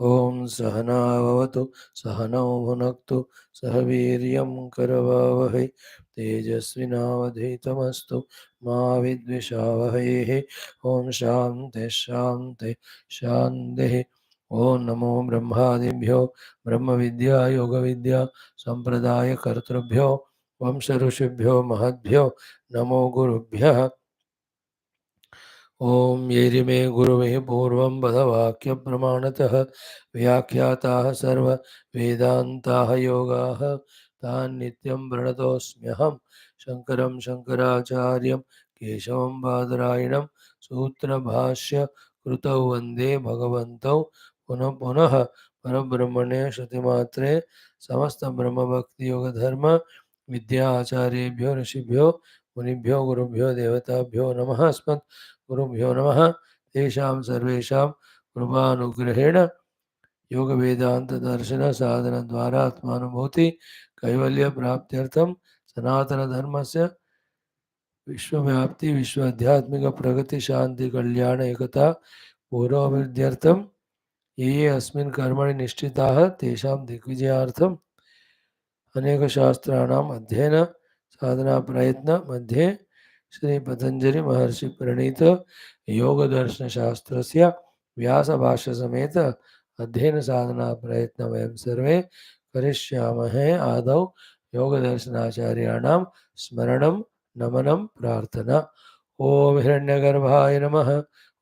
Om Sahana Vavatu Sahano Bhunaktu Sahaviryam Karavavahai Tejasvinavadhitamastu Ma Vidvishavahai. Om Shanti Shanti Shanti. Om Namo Brahmadibhyo Brahma Vidya Yoga Vidya Sampradaya Kartrabhyo Vamsharushabhyo Mahadbhyo Namo Gurubhyah. ओम येरिमे गुरुवे पूर्वं बधवाक्यप्रमाणतः व्याख्याताः सर्व वेदान्ताः योगाः तान् नित्यं प्रणतोऽस्म्यहं शङ्करं शङ्कराचार्यं केशवं बादरायणं सूत्रभाष्य कृतौ वन्दे भगवन्तौ पुनः पुनः परब्रह्मणे श्रुतिमात्रे समस्तब्रह्मभक्तियोगधर्म विद्याचार्येभ्यो ऋषिभ्यो मुनिभ्यो गुरुभ्यो देवताभ्यो नमः अस्मत् गुरुभ्यो नमः। तेषां सर्वेषां कृपानुग्रहेण योग वेदांत दर्शन साधन द्वारा आत्मानुभूति कैवल्य प्राप्त्यर्थं सनातन धर्मस्य विश्वव्याप्ति विश्व आध्यात्मिक प्रगति शांति कल्याण एकता पूर्ववृद्ध्यर्थं ये अस्मिन् कर्मणि निष्ठिताः तेषां दिग्विजयार्थं अनेक शास्त्राणाम् अध्ययन साधना प्रयत्न मध्ये श्री पतंजलि महर्षि प्रणीत योग दर्शन शास्त्रस्य व्यास भाष्य समेत अध्ययन साधना प्रयत्न वयं सर्वे करिष्यामहे। आदौ योग दर्शनाचार्याणां स्मरणं नमनं प्रार्थना। ओम हिरण्यगर्भाय नमः।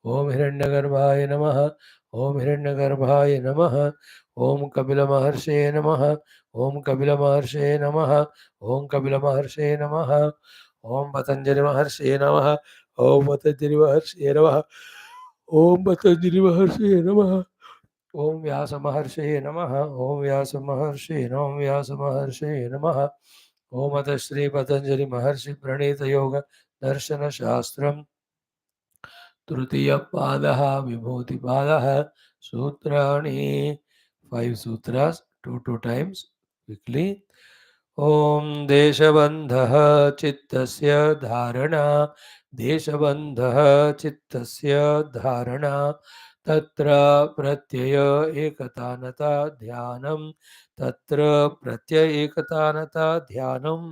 ओम हिरण्यगर्भाय नमः। ओम हिरण्यगर्भाय नमः। ओम कपिलमहर्षये नमः। ओम कपिलमहर्षये नमः। ओम कपिलमहर्षये नमः। ओम पतंजलि महर्षये नमः। ओम पतंजलि महर्षये नमः। ओम पतंजलि महर्षये नमः। ओम व्यास महर्षये नमः। ओम व्यास महर्षये नमः। ओम व्यास महर्षये नमः। ओम अथ श्री पतंजलि महर्षि प्रणीत योग दर्शन शास्त्रम तृतीय पादः विभूति पादः सूत्राणि 5 sutras 2 times quickly. ओम देशबन्धः चित्तस्य धारणा देशबन्धः चित्तस्य धारणा तत्र प्रत्यय एकतानता ध्यानं तत्र प्रत्यय एकतानता ध्यानं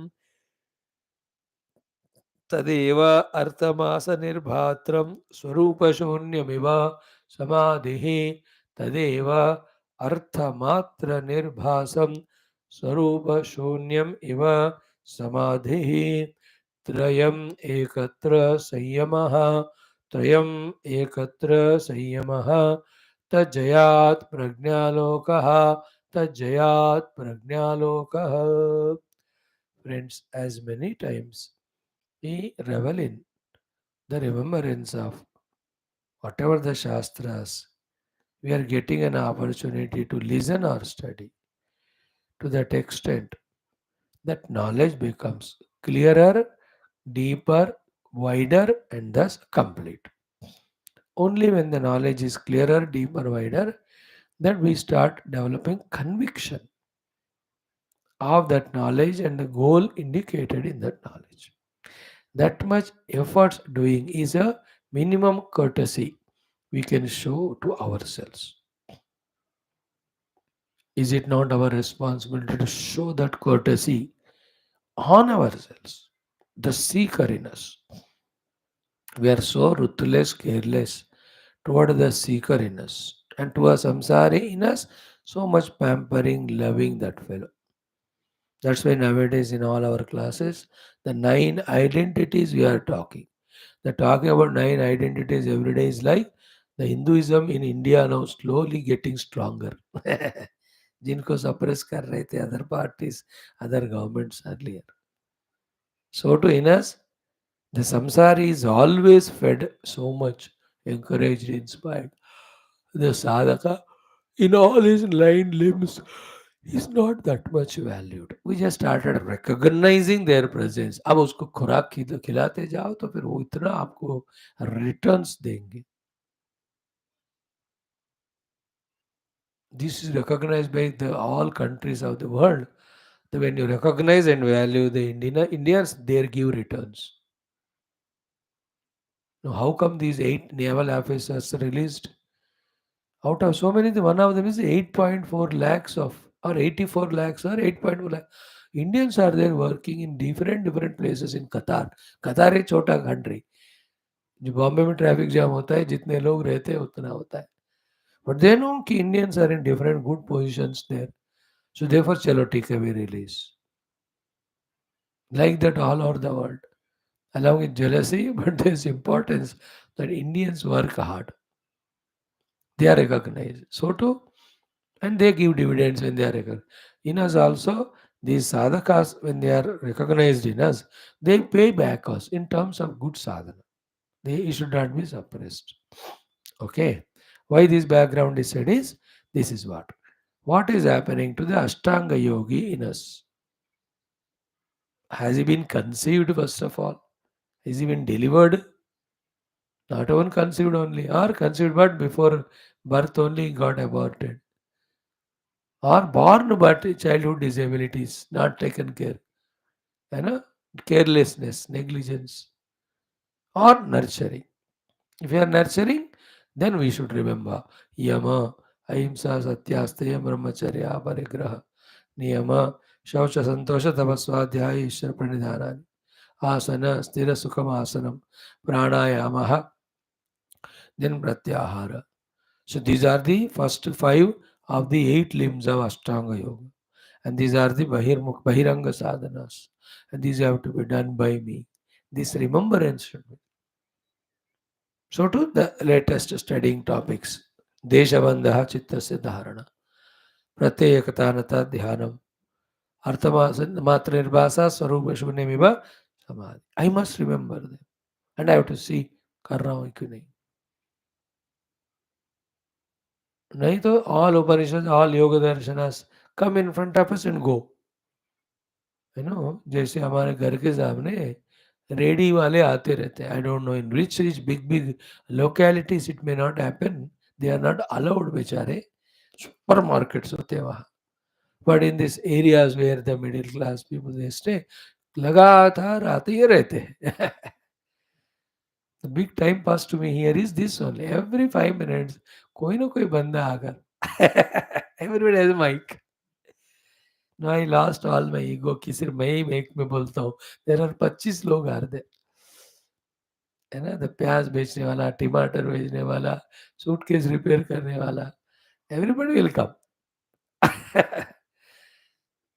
तदेव अर्थमासनिर्भात्रं स्वरूपशून्यमिव समाधिः तदेव अर्थमात्रनिर्भासं स्वरूपशून्यम् इव समाधिः त्रयम् एकत्र संयमः त्रयम् एकत्र संयमः तज्जयात् प्रज्ञालोकः तज्जयात् प्रज्ञालोकः. Friends, as many times we revel in the remembrance of whatever the Shastras, we are getting an opportunity to listen or study. To that extent, that knowledge becomes clearer, deeper, wider, and thus complete. Only when the knowledge is clearer, deeper, wider, that we start developing conviction of that knowledge and the goal indicated in that knowledge. That much efforts doing is a minimum courtesy we can show to ourselves. Is it not our responsibility to show that courtesy on ourselves, the seeker in us? We are so ruthless, careless toward the seeker in us, and to a samsari in us, so much pampering, loving that fellow. That's why nowadays in all our classes, the 9 identities we are talking. The talking about 9 identities every day is like the Hinduism in India now slowly getting stronger. जिनको suppress कर रहे थे other parties, other governments earlier. So to in us, the samsari is always fed so much, encouraged, inspired. The sadhaka in all his 9 limbs is not that much valued. We just started recognizing their presence. अब उसको खुराक खिलाते जाओ तो फिर वो इतना आपको returns देंगे. This is recognized by all countries of the world. That when you recognize and value the Indians, they give returns. Now, how come these 8 naval officers released? Out of so many, one of them is 8.4 lakhs of, or 84 lakhs or 8.4 lakh. Indians are there working in different places in Qatar. Qatar is छोटा country. जो बॉम्बे में traffic jam होता है जितने लोग रहते हैं उतना होता है. बट दे नो कि Indians are in different good positions there. So therefore चलो ठीक है we release. Like that all over the world. Along with jealousy, but there's importance that Indians work hard. They are recognized. So too, and they give dividends when they are recognized. In us also, these sadhakas, when they are recognized in us, they pay back us in terms of good sadhana. They should not be suppressed. Okay. Why this background is said is this is what. What is happening to the Ashtanga yogi in us? Has he been conceived first of all? Has he been delivered? Not even conceived only, or conceived but before birth only got aborted. Or born but childhood disabilities, not taken care. You know, carelessness, negligence, or nurturing. If you are nurturing, then we should remember Yama, Ahimsa, Satyastaya, Brahmacharya, Parigraha, Niyama, Shaucha, Santosha, Tapaswadhyaya, Ishwar Pranidhanani, Asana, Sthira Sukham Asanam, Pranayamaha, then Pratyahara. So these are the first five of the eight limbs of Ashtanga Yoga. And these are the Bahiranga sadhanas. And these have to be done by me. This remembrance should be. So to the latest studying topics. Deshabandaha Chittasya Dharana. Pratyekatanata Dhyanam. Matra Nirbhasa Swarupa Shunyamiva Samadhi. I must remember them. And I have to see कर रहा हूँ क्यों नहीं. नहीं तो all Upanishads, all Yoga Darshanas come in front of us and go. You know, जैसे हमारे घर के सामने रेडी वाले आते रहते हैं. I don't know in rich big localities it may not happen. They are not allowed बेचारे. Supermarkets होते हैं वहाँ. But in these areas where the middle class people they stay, लगातार आते ही रहते हैं. The big time pass to me here is this only. Every 5 minutes, कोई ना कोई बंदा आकर. Everybody has a mic. No, I lost all my ego कि सिर्फ मैं ही एक में बोलता हूँ. There are 25 लोग आ रहे है ना. द प्याज बेचने वाला, टमाटर बेचने वाला, सूटकेस रिपेयर करने वाला. Everybody will come.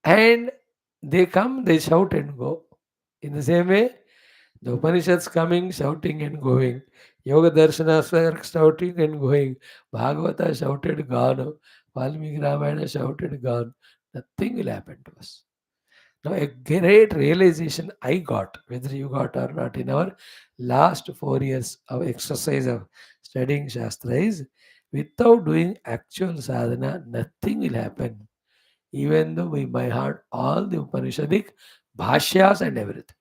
And they come, they shout and go. In the same way, the Upanishads coming, shouting and going. Yoga Darshanas were shouting and going. Bhagavata shouted, gone. Valmiki Ramayana shouted, gone. Nothing will happen to us. Now, a great realization I got, whether you got or not, in our last 4 years of exercise of studying Shastra is without doing actual sadhana, nothing will happen. Even though we by heart all the Upanishadic Bhashyas and everything.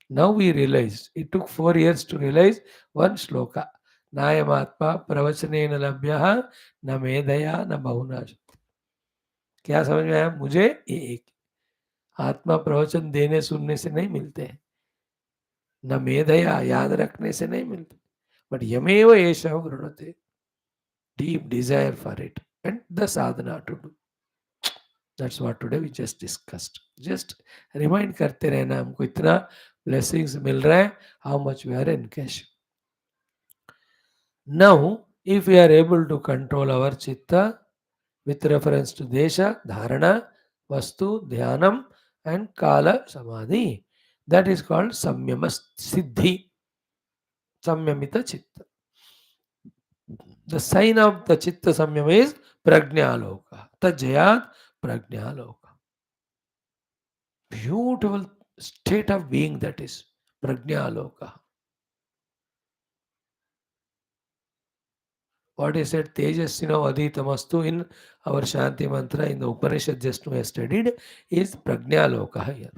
Now we realized, it took 4 years to realize one shloka. Nayamatma pravachanena labhyaha na medaya na bahuna. क्या समझ में आया मुझे? ये एक आत्मा प्रवचन देने सुनने से नहीं मिलते हैं, न मेधया याद रखने से नहीं मिलते, बट यमेव एषः वृणुते. Deep desire for it and the sadhana to do. That's what today we just discussed. Just remind करते रहना हमको इतना blessings मिल रहा है, how much we are in cash. Now, if we are able to control our chitta with reference to desha, dharana, vastu, dhyanam, and kala samadhi, that is called samyama siddhi, samyamita chitta. The sign of the chitta samyama is prajnaloka. Tajayat prajnaloka. Beautiful state of being that is prajnaloka. What is said, Tejasvino Adhitamastu in our Shanti mantra in the Upanishad just we have studied is Prajnaloka here.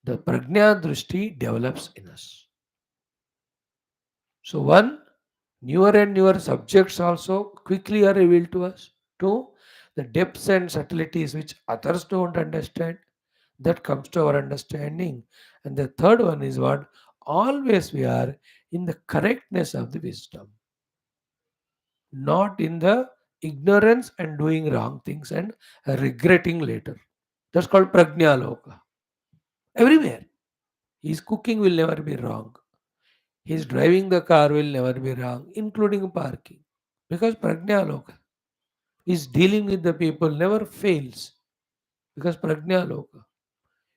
The Prajna Drushti develops in us. So one, newer and newer subjects also quickly are revealed to us. Two, the depths and subtleties which others don't understand, that comes to our understanding. And the third one is what? Always we are in the correctness of the wisdom. not in the ignorance and doing wrong things and regretting later. That's called Prajnaloka. Everywhere. His cooking will never be wrong. His driving the car will never be wrong, including parking. Because Prajnaloka. His dealing with the people never fails. Because Prajnaloka.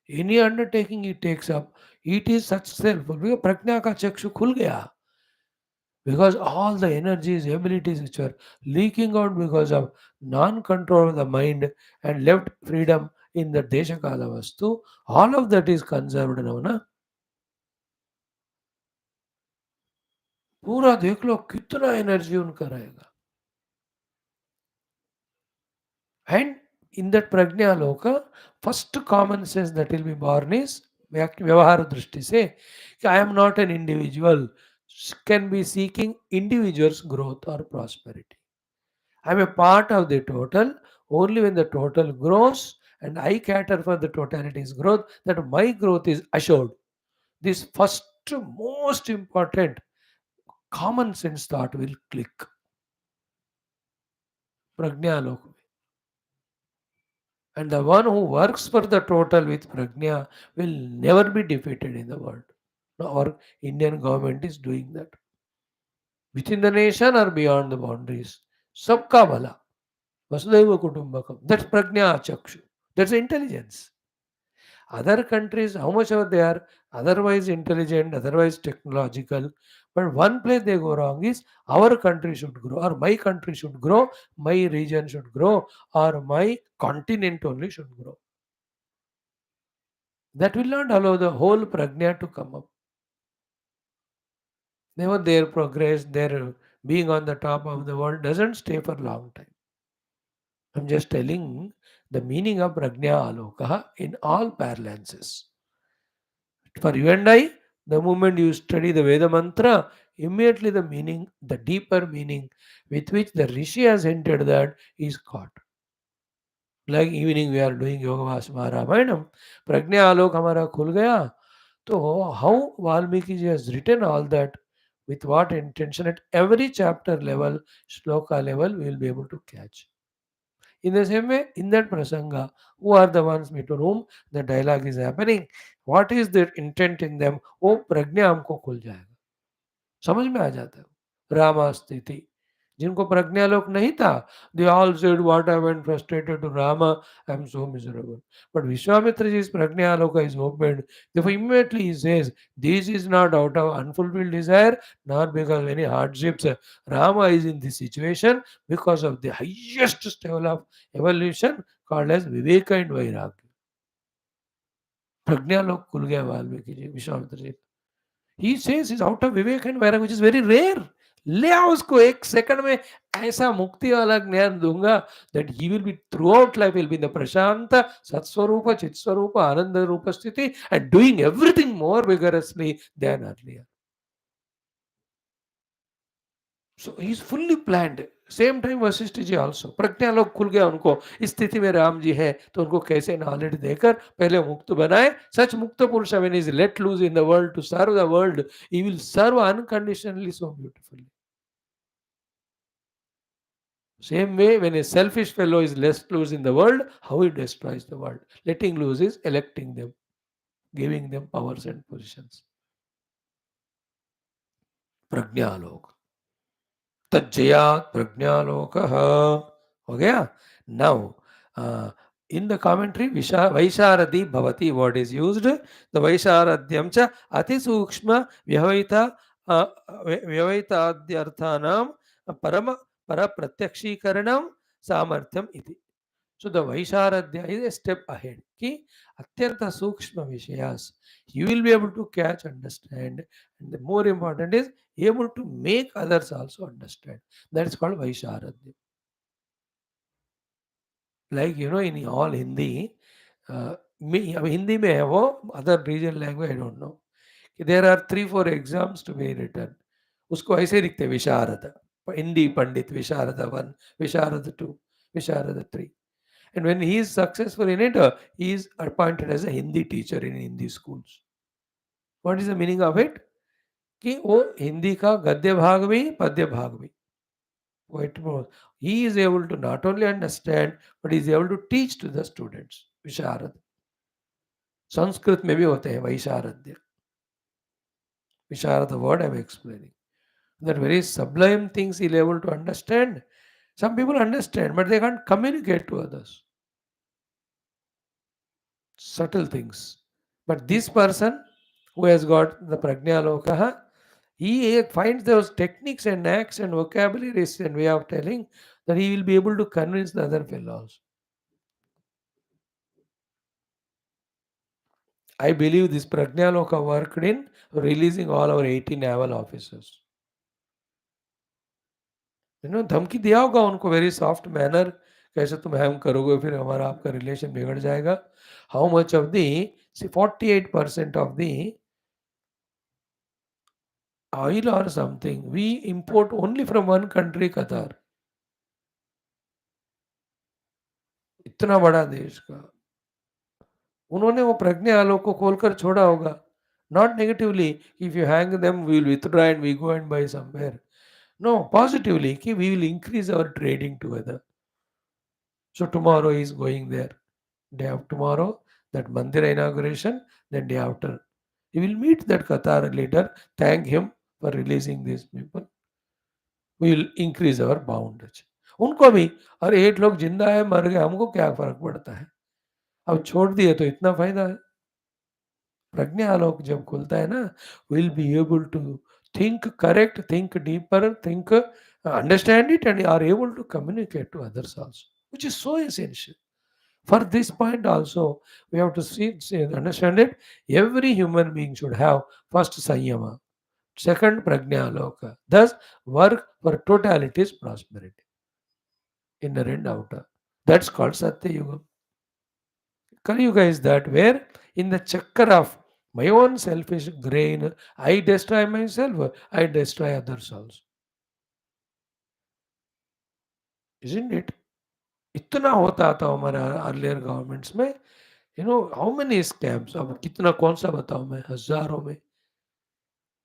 Any undertaking he takes up, it is such self. Because Prajna ka chakshu khul gaya. Because all the energies, abilities which are leaking out because of non-control of the mind and left freedom in the Desha Kala Vastu, all of that is conserved now. Na? पूरा देख लो कितना energy उनका रहेगा. And in that prajna loka, first common sense that will be born is vyavahara drishti se, I am not an individual, can be seeking individual's growth or prosperity. I am a part of the total. Only when the total grows and I cater for the totality's growth, that my growth is assured. This first most important common sense thought will click. Prajna loka. And the one who works for the total with prajna will never be defeated in the world. No, our Indian government is doing that. Within the nation or beyond the boundaries. Sabka bhala. Vasudhaiva kutumbakam. That's prajna chakshu. That's intelligence. Other countries, how much ever they are otherwise intelligent, otherwise technological, but one place they go wrong is our country should grow, or my country should grow, my region should grow, or my continent only should grow. That will not allow the whole prajna to come up. Never their progress, their being on the top of the world doesn't stay for a long time. I'm just telling the meaning of prajna aloka in all parlances. For you and I, the moment you study the Veda mantra, immediately the meaning, the deeper meaning with which the Rishi has hinted that is caught. Like evening we are doing Yoga Vasma Ramayanam, Prajna Alok Hamara Khul Gaya. So, how Valmiki ji has written all that, with what intention at every chapter level, shloka level, we will be able to catch. In the same way, in that prasanga, who are the ones between whom the dialogue is happening? What is their intent in them? वो प्रज्ञा हमको खुल जाएगा, समझ में आ जाता है. रामा स्थिति जिनको प्रज्ञालोक नहीं था, they all said what I went frustrated to Rama, I am so miserable. But Vishwamitra ji's prajnaloka is opened. Therefore immediately he says this is not out of unfulfilled desire nor because of any hardships. Rama is in this situation because of the highest level of evolution called as viveka and vairagya. प्रज्ञालोक खुल गया Valmiki ji, Vishwamitra ji. He says is out of विवेक and वैराग्य, which is very rare. ले आओ उसको एक second में, ऐसा मुक्ति वाला ज्ञान दूंगा that he will be throughout life will be in the प्रशांत सत्स्वरूप चित स्वरूप आनंद रूप स्थिति and doing everything more vigorously than earlier. So he is fully planned. Same time Vashishtha ji also प्रज्ञा लोग खुल गया उनको. इस स्थिति में राम जी है तो उनको कैसे नॉलेज देकर पहले मुक्त बनाए. सच मुक्त पुरुष when is let loose in the world to serve the world, he will serve unconditionally so beautifully. Same way, when a selfish fellow is let loose in the world, how he destroys the world. Letting loose is electing them, giving them powers and positions. Prajnalok. Tajjayat Prajnaloka. हो गया. Now, uh, in the commentary, Vaisharadi Bhavati word is used. The Vaisharadyam cha Ati Sukshma Vyavaita Vyavaitadhyarthanam Parama Parapratyakshikarnam Samarthyam iti. So the Vaisharadhya is a step ahead. Ki Atyanta Sukshma Vishayas. You will be able to catch, understand, and the more important is able to make others also understand. That's called Vaisharadhya. Like in all Hindi, अब हिंदी में है वो, other region language I don't know, कि there are 3-4 exams to be written. उसको ऐसे लिखते विशारद. हिंदी पंडित विशारद 1, विशारद 2, विशारद 3. And when he is successful in it, he is appointed as a Hindi teacher in Hindi schools. What is the meaning of it? कि वो हिंदी का गद्य भाग भी पद्य भाग भी. Quite more. He is able to not only understand, but he is able to teach to the students. विशारद. संस्कृत में भी होते हैं वैशारद्य. विशारद, the word I am explaining. That very sublime things he is able to understand. Some people understand, but they can't communicate to others. Subtle things. But this person who has got the Prajnaloka, he finds those techniques and acts and vocabularies and way of telling that he will be able to convince the other fellows. I believe this Prajnaloka worked in releasing all our 80 naval officers. धमकी दिया होगा उनको very soft manner, कैसे तुम हैम करोगे फिर हमारा आपका रिलेशन बिगड़ जाएगा. How much of the 48% of the oil or something we import only from one country, Qatar. इतना बड़ा देश का उन्होंने वो प्रज्ञा आलोक को खोलकर छोड़ा होगा. Not negatively, if you hang them, we will withdraw and we go and buy somewhere. No, positively, we will increase our trading together. So tomorrow he is going there. Day of tomorrow, that Mandir inauguration, then day after. He will meet that Qatar leader, thank him for releasing these people. We will increase our bondage. उनको भी, अरे 8 लोग जिंदा है मर गए हमको क्या फर्क पड़ता है, अब छोड़ दिए तो इतना फायदा है. प्रज्ञा आलोक जब खुलता है ना, will be able to think correct, think deeper, think understand it, and are able to communicate to others also, which is so essential. For this point also, we have to understand it. Every human being should have first Samyama, second Prajnaloka. Thus, work for totality's prosperity, inner and outer. That's called Satya Yuga. Kali Yuga is that where in the chakra of my own selfish grain, I destroy myself, I destroy others also. Isn't it? इतना होता था हमारा earlier governments में. How many scams, अब कितना कौन सा बताऊं मैं, हजारों में.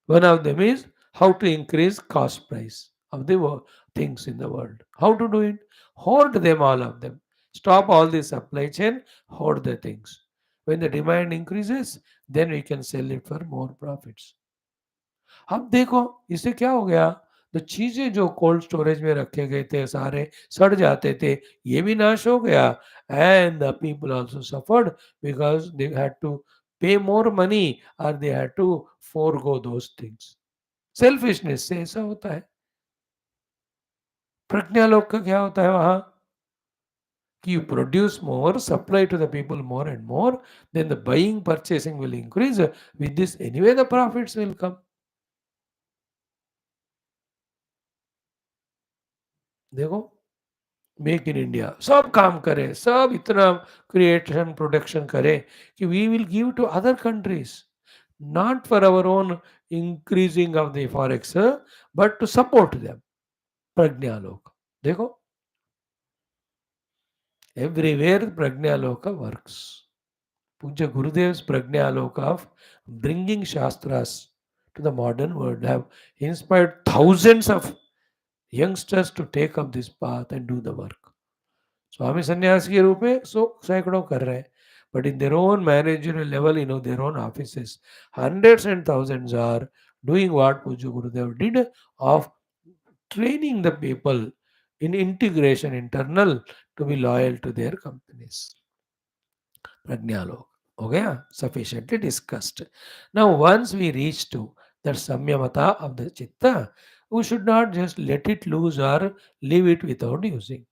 One of them is how to increase cost price of the things in the world. How to do it? Hoard them, all of them. Stop all the supply chain, hoard the things. When the demand increases, then we can sell it for more profits. अब देखो इससे क्या हो गया, तो चीजें जो cold storage में रखे गए थे सारे सड़ जाते थे, ये भी नाश हो गया. And the people also suffered because they had to pay more money और they had to forgo those things. Selfishness से ऐसा होता है. प्रज्ञालोक का क्या होता है वहां कि you produce more, supply to the people more and more, then the buying purchasing will increase. With this anyway the profits will come. देखो मेक इन इंडिया, सब काम करे, सब इतना क्रिएशन प्रोडक्शन करे कि we will give to other countries, not for our own increasing of the forex, but to support them. प्रज्ञालोक देखो एवरीवेयर प्रज्ञालोक वर्क्स. पूज्य गुरुदेव्स प्रज्ञालोक of bringing shastras to the modern world have inspired thousands of youngsters to take up this path and do the work. स्वामी संन्यास के रूप में सैकड़ों कर रहे हैं, but in their own managerial level, their own offices, hundreds and thousands are doing what Puja Gurudev did of training the people in integration internal to be loyal to their companies. Pragnalok. हो गया, sufficiently discussed. Now once we reach to that samyamata of the chitta, we should not just let it loose or leave it without using.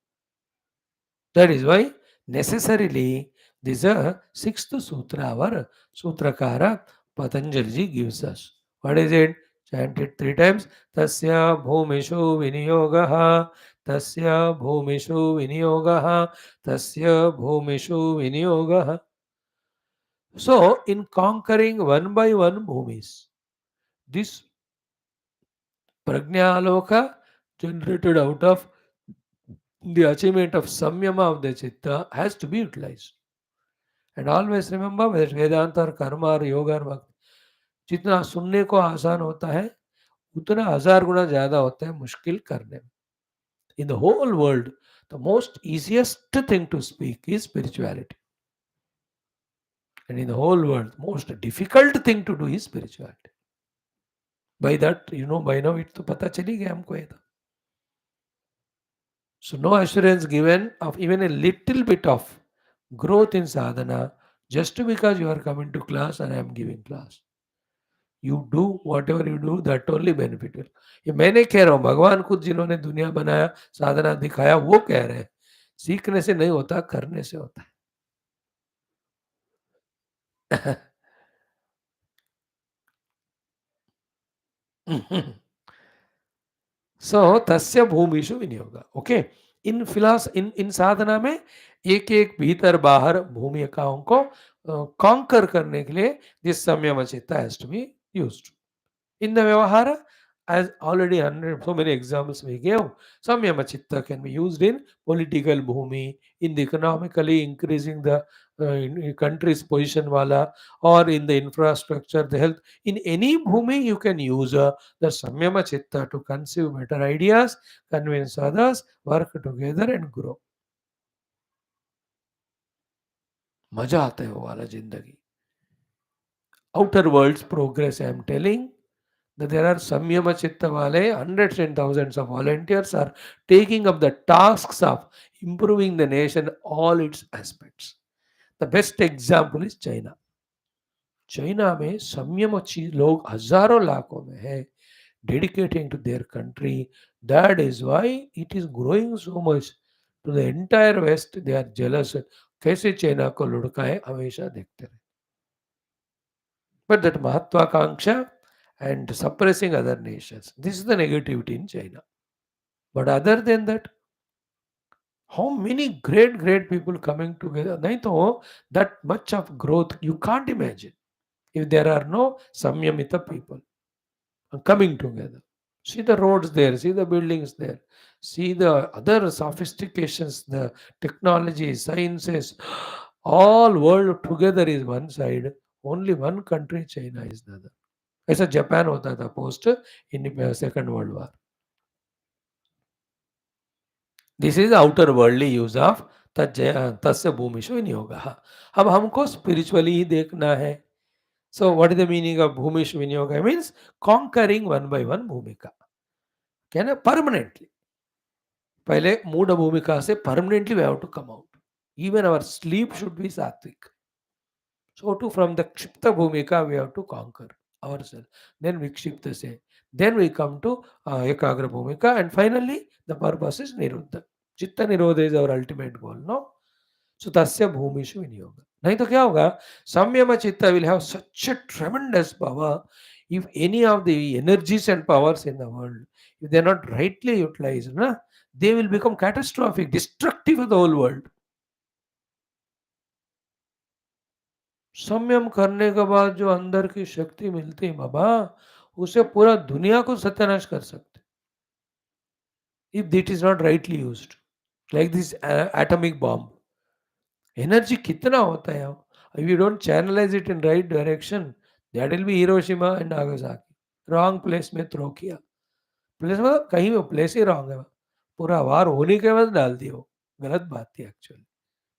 That is why necessarily this is a sixth sutra our Sutrakara Patanjali ji gives us. What is it? Chant it 3 times. Tasya bhumishu viniyogaha, tasya bhumishu viniyogaha, tasya bhumishu viniyogaha. So, in conquering one by one bhumis, this prajna generated out of the achievement of samyama of the chitta has to be utilized. And always remember that Vedanta और कर्म और योग और भक्ति जितना सुनने को आसान होता है, उतना 1000 गुना ज्यादा होता है मुश्किल करने में. In the whole world, the most easiest thing to speak is spirituality. And in the whole world, most difficult thing to do is spirituality. By that, by now it तो पता चली गया हमको ये तो. So no assurance given of even a little bit of growth in sadhana just because you are coming to class and I am giving class. You do whatever you do, that only benefit will. ये मैं नहीं कह रहा हूँ, भगवान खुद जिन्होंने दुनिया बनाया, साधना दिखाया, वो कह रहे हैं. सीखने से नहीं होता, करने से होता है. सो तस्य भूमिषु विनियोग. ओके, इन साधना में एक एक भीतर बाहर भूमिकाओं को कॉन्कर करने के लिए दिस संयम चित्त has to be used. In the Vyavahara, as already 100, so many examples we gave, Samyama Chitta can be used in political bhumi, in the economically increasing the in country's position wala, or in the infrastructure, the health. In any bhumi, you can use the Samyama Chitta to conceive better ideas, convince others, work together and grow. मजा आता है वो वाला जिंदगी. Outer world's progress, I am telling, that there are Samyama Chitta Vale, hundreds and thousands of volunteers are taking up the tasks of improving the nation, all its aspects. The best example is China. China में संयम लोग हजारों लाखों में है, dedicating to their country. That is why it is growing so much. To the entire West, they are jealous. कैसे China को लुढ़काए हमेशा देखते रहे. But that Mahatvakanksha and suppressing other nations, this is the negativity in China. But other than that, how many great people coming together? नहीं तो that much of growth you can't imagine if there are no samyamita people coming together. See the roads there, see the buildings there, see the other sophistications, the technology, sciences, all world together is one side. Only one country, China, is the other. ऐसा Japan होता था post in second world war. This is outer worldly use of तस्य भूमिषु विनियोगः. अब हमको spiritually ही देखना है. So what is the meaning of भूमिषु विनियोग? Means conquering one by one भूमिका. क्या ना, परमानेंटली. पहले मूढ़ भूमिका से permanently we have to come out. Even our sleep should be सात्विक. So too from the Kshipta Bhumika we have to conquer ourselves. Then Vikshipta se. Then we come to Ekagra Bhumika, and finally the purpose is Niruddha. Chitta Nirodha is our ultimate goal. No? So Tasya Bhumishu Vinyoga. नहीं तो क्या होगा? Samyama Chitta will have such a tremendous power if any of the energies and powers in the world, if they are not rightly utilized, na, they will become catastrophic, destructive of the whole world. संयम करने के बाद जो अंदर की शक्ति मिलती है बाबा, उसे पूरा दुनिया को सत्यानाश कर सकते, if it is not rightly used. Like this atomic bomb, energy कितना होता है. If you don't channelize it in right direction, that will be Hiroshima and Nagasaki. Wrong place में थ्रो किया. प्लेस मतलब कहीं भी प्लेस ही रॉन्ग है. पूरा वार होने के बाद डाल दिया, वो गलत बात थी actually.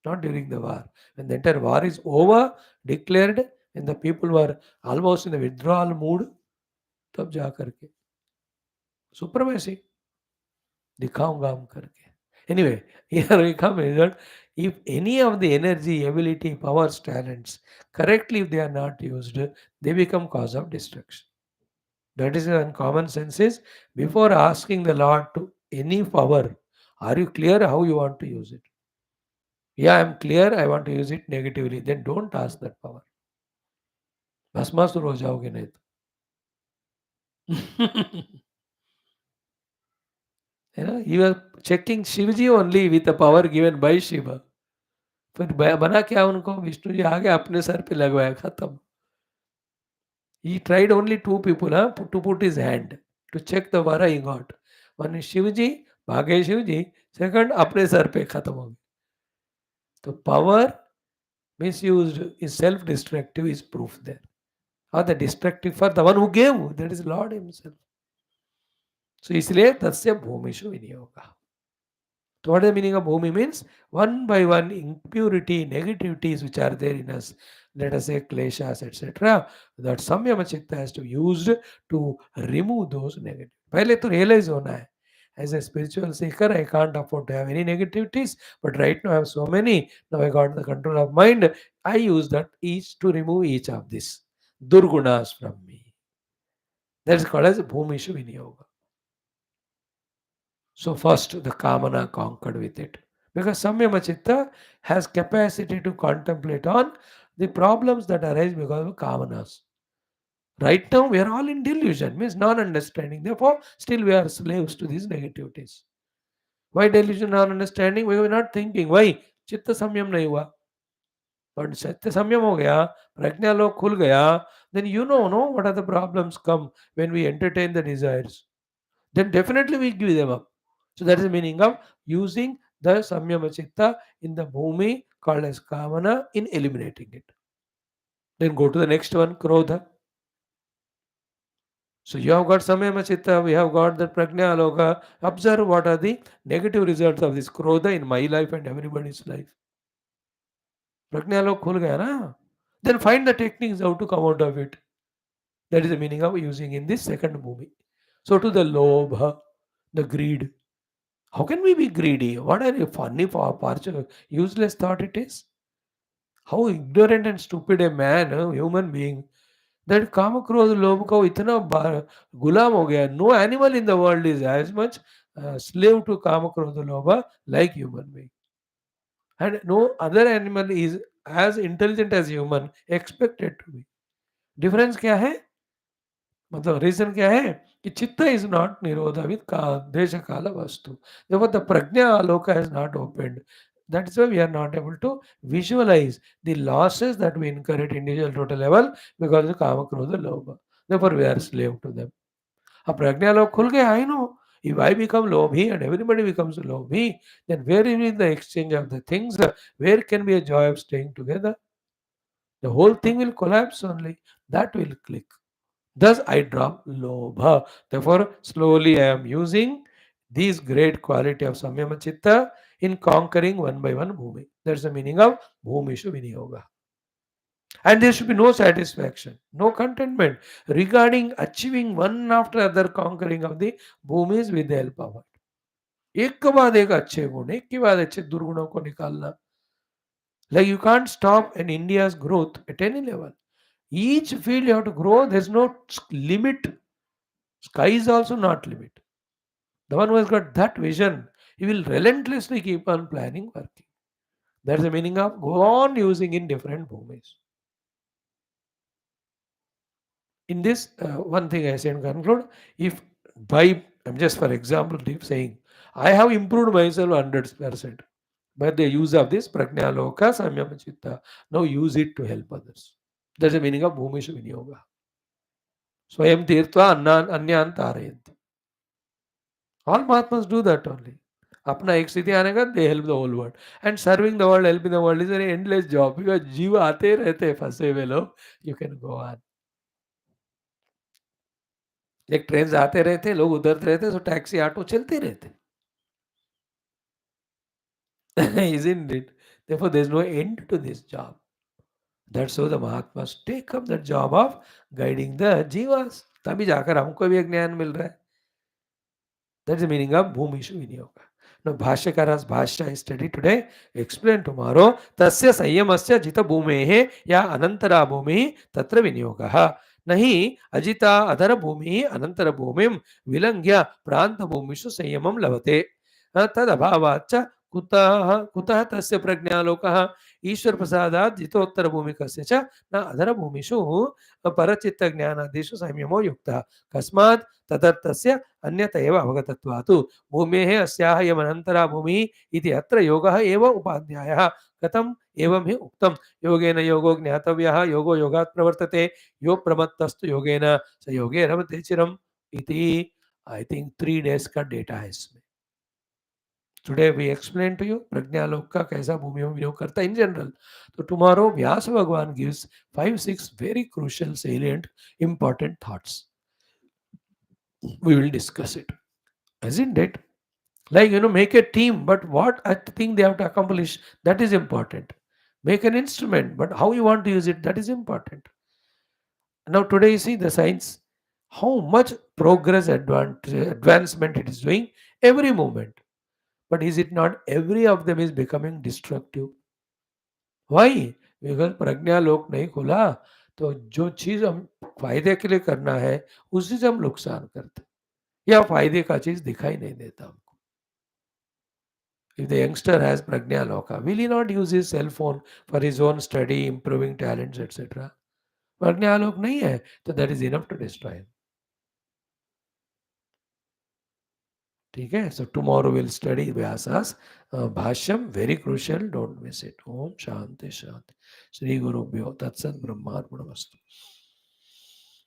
Not during the war. When the entire war is over, declared, and the people were almost in the withdrawal mood, तब जा करके supremacy दिखाऊंगा हम करके. Anyway, here we come is that if any of the energy, ability, powers, talents, correctly if they are not used, they become cause of destruction. That is when common sense is, before asking the Lord to any power, are you clear how you want to use it? Yeah, I'm clear, I want to use it negatively. Then don't ask that power. Bhasmasur हो जाओगे नहीं तो. You are checking Shivji only with the power given by Shiva. फिर बना क्या उनको? विष्णु जी आगे अपने सर पे लगवाया, खत्म. He tried only two people to put his hand to check the vara he got. One is Shivji, भागे शिवजी. Second, अपने सर पे खत्म हो गया. तो power misused is self-destructive is proof there. Or the destructive for the one who gave, that is Lord himself. So इसलिए तस्य भूमिषु विनियोगः. So what is the meaning of bhumi means? One by one impurity, negativities which are there in us, let us say kleshas, etc. That samyama chitta has to be used to remove those negatives. पहले तो realize होना है. As a spiritual seeker, I can't afford to have any negativities, but right now I have so many. Now I got the control of mind. I use that each to remove each of these durgunas from me. That's called as bhumishu vinyoga. So first the kamana conquered with it. Because samyama chitta has capacity to contemplate on the problems that arise because of kamanas. Right now we are all in delusion, means non-understanding. Therefore, still we are slaves to these negativities. Why delusion, non-understanding? We were not thinking. Why? चित्त संयम नहीं हुआ. But चित्त संयम हो गया, प्रज्ञा लोक खुल गया, then you know, no, what are the problems come when we entertain the desires. Then definitely we give them up. So that is the meaning of using the samyama chitta in the bhumi called as kamana in eliminating it. Then go to the next one, krodha. So you have got samyama chitta, we have got the prajna aloka. Observe what are the negative results of this krodha in my life and everybody's life. Prajna lok khul gaya na? Then find the techniques how to come out of it. That is the meaning of using in this second bhumi. So to the lobha, the greed. How can we be greedy? What a funny, useless thought it is. How ignorant and stupid a man, a human being, that काम क्रोध लोभ का वो इतना गुलाम हो गया. No animal in the world is as much slave to काम क्रोध लोभ like human being. And no other animal is as intelligent as human expected to be. Difference क्या है? मतलब रीजन क्या है कि चित्त इज नॉट निरोधा विद देश काल वस्तु. Therefore the prajna aloka has not opened. That is why we are not able to visualize the losses that we incur at individual total level because of kama krodha lobha. Therefore we are slave to them. अब प्रज्ञा लोक खुल गया. I know if I become lobhi and everybody becomes lobhi, then where is the exchange of the things? Where can be a joy of staying together? The whole thing will collapse only. That will click. Thus I drop lobha. Therefore, slowly I am using these great quality of samyama chitta in conquering one by one bhumi. That's the meaning of bhumishu viniyoga. And there should be no satisfaction, no contentment regarding achieving one after other conquering of the bhumis with the help of it. एक के बाद एक अच्छे गुण, एक के बाद अच्छे दुर्गुणों को निकालना. Like you can't stop an India's growth at any level. Each field you have to grow. There's no limit. Sky is also not limit. The one who has got that vision, he will relentlessly keep on planning, working. That's the meaning of go on using in different bhumis. In this, one thing I say and conclude, if by, I'm just for example saying, I have improved myself 100% by the use of this prajna loka samyama chitta. Now use it to help others. That's the meaning of bhumishu vinyoga. Swayam tirtva anyan tarayanti. All Mahatmas do that only. अपना एक स्थिति आने का they help the whole world and serving the world helping the world is an endless job because जीव आते रहते हैं फंसे हुए लोग. You can go on. एक ट्रेन आते रहते लोग उतरते रहते सो टैक्सी ऑटो चलते रहते. Isn't it? Therefore there is no end to this job. That's how the Mahatmas take up the job of guiding the jivas. तभी जाकर हमको भी एक ज्ञान मिल रहा है. That's the meaning of Bhumishu Vinyoga. Now, Bhashyakara's Bhashya is studied today, explain tomorrow. Tasya Sanyamasya Jita Bhumehe Ya Anantara Bhumi Tatra Vinyogaha. Nahi Ajita Adhara Bhumi Anantara Bhumim Vilangya Pranta Bhumishu Sanyamam Lavate. Tadabhavacha कुतः तस्य प्रज्ञालोकः ईश्वर प्रसादात् जितोत्तर भूमिकस्य च न अधर भूमिषु परचित्त ज्ञानादिषु संयमो युक्तः कस्मात् तदर्थस्य अन्यत एव अवगतत्वात् भूमेः अस्याः यमनन्तरा भूमिः इति अत्र योगः एव उपाध्यायः. कथम् एवं हि उक्तं योगेन योगो ज्ञातव्यः योगो योगात् प्रवर्तते यो प्रमत्तस्तु योगेन स योगे रमते चिरम् इति. आई थिंक 3 days का डेटा है इसमें. Today we explain to you Prajnalok का कैसा भूमि में विनियोग करता है in general. So tomorrow Vyasa Bhagwan gives 5-6 very crucial, salient, important thoughts. We will discuss it. Isn't it? Like, make a team, but what I think they have to accomplish, that is important. Make an instrument, but how you want to use it, that is important. Now, today, you see the science, how much progress, advancement it is doing every moment. But is it not every of them is becoming destructive? Why? Because प्रज्ञा लोक नहीं खुला, तो जो चीज हम फायदे के लिए करना है उसी से हम नुकसान करते हैं। या फायदे का चीज दिखाई नहीं देता हमको। If the youngster has prajna loka, will he not use his cell phone for his own study, improving talents, etc.? प्रज्ञा लोक नहीं है, तो that is enough to destroy him. ठीक है? So tomorrow we'll study Vyasa's Bhashyam, very crucial, don't miss it. Om Shanti Shanti. Shri Gurubhyo Tatsat Brahmarpanastu.